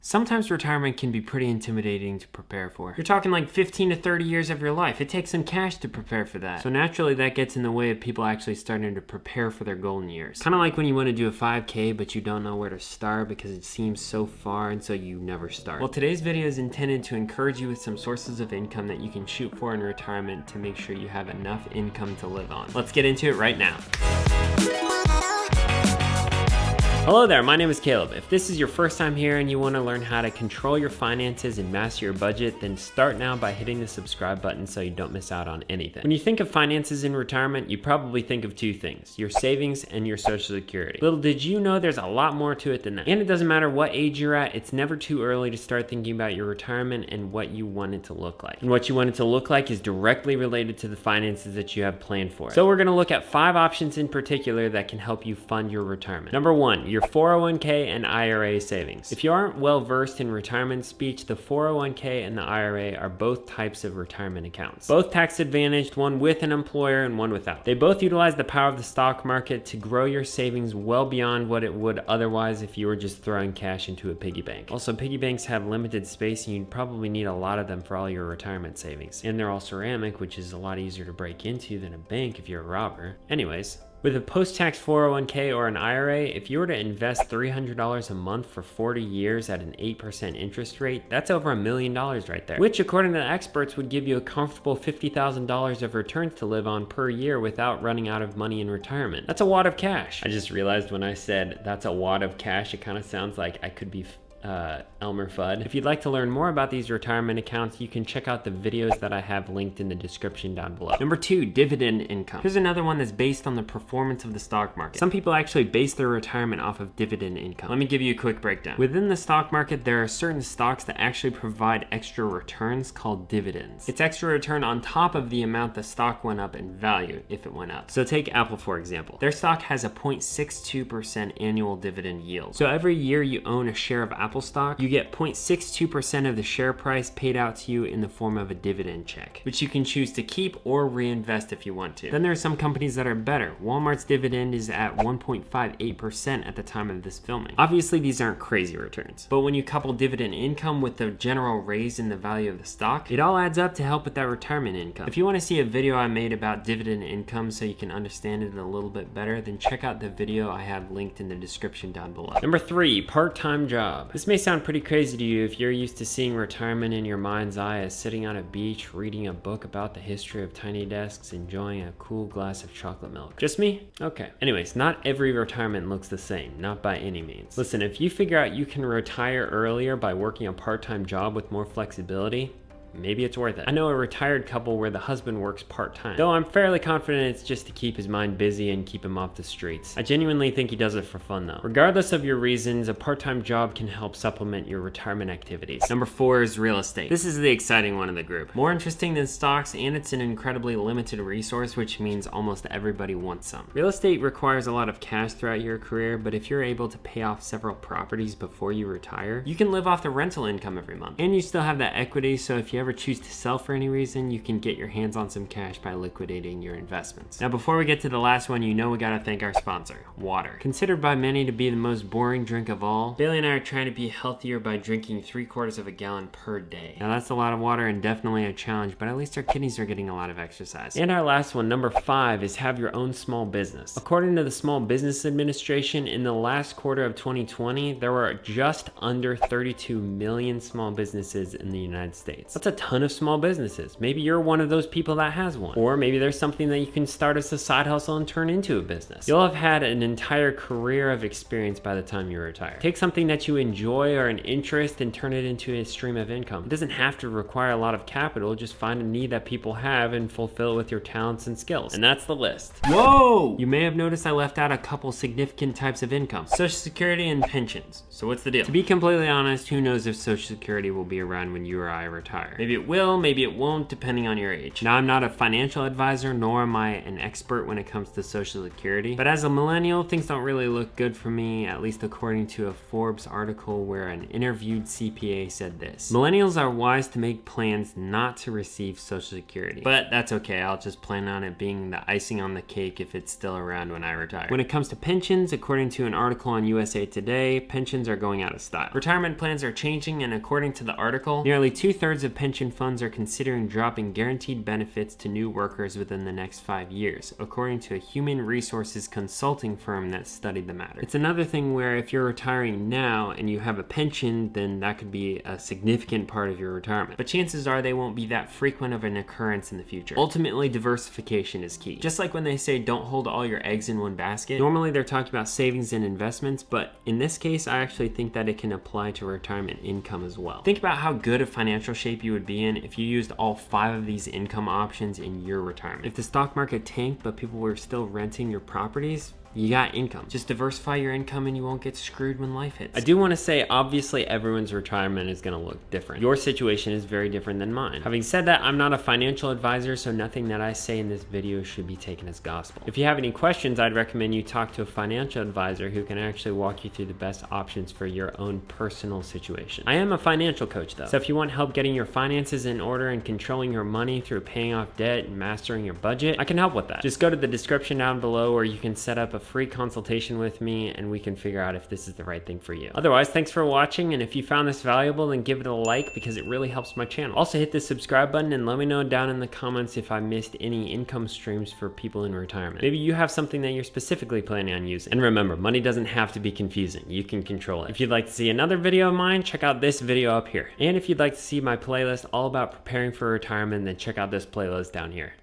Sometimes retirement can be pretty intimidating to prepare for. You're talking like 15 to 30 years of your life. It takes some cash to prepare for that. So naturally that gets in the way of people actually starting to prepare for their golden years. Kind of like when you want to do a 5K but you don't know where to start because it seems so far and so you never start. Well, today's video is intended to encourage you with some sources of income that you can shoot for in retirement to make sure you have enough income to live on. Let's get into it right now. Hello there, my name is Caleb. If this is your first time here and you want to learn how to control your finances and master your budget, then start now by hitting the subscribe button so you don't miss out on anything. When you think of finances in retirement, you probably think of two things, your savings and your Social Security. Little did you know there's a lot more to it than that. And it doesn't matter what age you're at, it's never too early to start thinking about your retirement and what you want it to look like. And what you want it to look like is directly related to the finances that you have planned for it. So we're going to look at 5 options in particular that can help you fund your retirement. Number 1, your 401k and IRA savings. If you aren't well versed in retirement speech, the 401k and the IRA are both types of retirement accounts. Both tax advantaged, one with an employer and one without. They both utilize the power of the stock market to grow your savings well beyond what it would otherwise if you were just throwing cash into a piggy bank. Also, piggy banks have limited space and you'd probably need a lot of them for all your retirement savings. And they're all ceramic, which is a lot easier to break into than a bank if you're a robber. Anyways, with a post-tax 401k or an IRA, if you were to invest $300 a month for 40 years at an 8% interest rate, that's over $1 million right there, which according to the experts would give you a comfortable $50,000 of returns to live on per year without running out of money in retirement. That's a wad of cash. I just realized when I said that's a wad of cash, it kind of sounds like I could be Elmer Fudd. If you'd like to learn more about these retirement accounts, you can check out the videos that I have linked in the description down below. Number 2, dividend income. Here's another one that's based on the performance of the stock market. Some people actually base their retirement off of dividend income. Let me give you a quick breakdown. Within the stock market, there are certain stocks that actually provide extra returns called dividends. It's extra return on top of the amount the stock went up in value if it went up. So take Apple for example. Their stock has a 0.62% annual dividend yield. So every year you own a share of Apple stock, you get 0.62% of the share price paid out to you in the form of a dividend check, which you can choose to keep or reinvest if you want to. Then there are some companies that are better. Walmart's dividend is at 1.58% at the time of this filming. Obviously, these aren't crazy returns, but when you couple dividend income with the general raise in the value of the stock, it all adds up to help with that retirement income. If you want to see a video I made about dividend income so you can understand it a little bit better, then check out the video I have linked in the description down below. Number 3, part-time job. This may sound pretty crazy to you if you're used to seeing retirement in your mind's eye as sitting on a beach, reading a book about the history of tiny desks, enjoying a cool glass of chocolate milk. Just me? Okay. Anyways, not every retirement looks the same, not by any means. Listen, if you figure out you can retire earlier by working a part-time job with more flexibility, maybe it's worth it. I know a retired couple where the husband works part-time, though I'm fairly confident it's just to keep his mind busy and keep him off the streets. I genuinely think he does it for fun though. Regardless of your reasons, a part-time job can help supplement your retirement activities. Number 4 is real estate. This is the exciting one in the group. More interesting than stocks, and it's an incredibly limited resource, which means almost everybody wants some. Real estate requires a lot of cash throughout your career, but if you're able to pay off several properties before you retire, you can live off the rental income every month. And you still have that equity, so if you ever choose to sell for any reason, you can get your hands on some cash by liquidating your investments. Now before we get to the last one, you know we gotta thank our sponsor, water. Considered by many to be the most boring drink of all, Bailey and I are trying to be healthier by drinking 3/4 of a gallon per day. Now that's a lot of water and definitely a challenge, but at least our kidneys are getting a lot of exercise. And our last one, number 5, is have your own small business. According to the Small Business Administration, in the last quarter of 2020, there were just under 32 million small businesses in the United States. That's a ton of small businesses. Maybe you're one of those people that has one. Or maybe there's something that you can start as a side hustle and turn into a business. You'll have had an entire career of experience by the time you retire. Take something that you enjoy or an interest and turn it into a stream of income. It doesn't have to require a lot of capital, just find a need that people have and fulfill it with your talents and skills. And that's the list. Whoa! You may have noticed I left out a couple significant types of income. Social Security and pensions. So what's the deal? To be completely honest, who knows if Social Security will be around when you or I retire. Maybe it will, maybe it won't, depending on your age. Now, I'm not a financial advisor, nor am I an expert when it comes to Social Security, but as a millennial, things don't really look good for me, at least according to a Forbes article where an interviewed CPA said this: millennials are wise to make plans not to receive Social Security. But that's okay, I'll just plan on it being the icing on the cake if it's still around when I retire. When it comes to pensions, according to an article on USA Today, pensions are going out of style. Retirement plans are changing, and according to the article, nearly 2/3 of pension funds are considering dropping guaranteed benefits to new workers within the next 5 years, according to a human resources consulting firm that studied the matter. It's another thing where if you're retiring now and you have a pension, then that could be a significant part of your retirement. But chances are they won't be that frequent of an occurrence in the future. Ultimately, diversification is key. Just like when they say don't hold all your eggs in one basket, normally they're talking about savings and investments, but in this case, I actually think that it can apply to retirement income as well. Think about how good a financial shape you would be in if you used all 5 of these income options in your retirement. If the stock market tanked but people were still renting your properties, you got income. Just diversify your income and you won't get screwed when life hits. I do want to say, obviously everyone's retirement is going to look different. Your situation is very different than mine. Having said that, I'm not a financial advisor, so nothing that I say in this video should be taken as gospel. If you have any questions, I'd recommend you talk to a financial advisor who can actually walk you through the best options for your own personal situation. I am a financial coach though, so if you want help getting your finances in order and controlling your money through paying off debt and mastering your budget, I can help with that. Just go to the description down below where you can set up a free consultation with me and we can figure out if this is the right thing for you. Otherwise, thanks for watching, and if you found this valuable, then give it a like because it really helps my channel. Also, hit the subscribe button and let me know down in the comments if I missed any income streams for people in retirement. Maybe you have something that you're specifically planning on using. And remember, money doesn't have to be confusing. You can control it. If you'd like to see another video of mine, check out this video up here. And if you'd like to see my playlist all about preparing for retirement, then check out this playlist down here.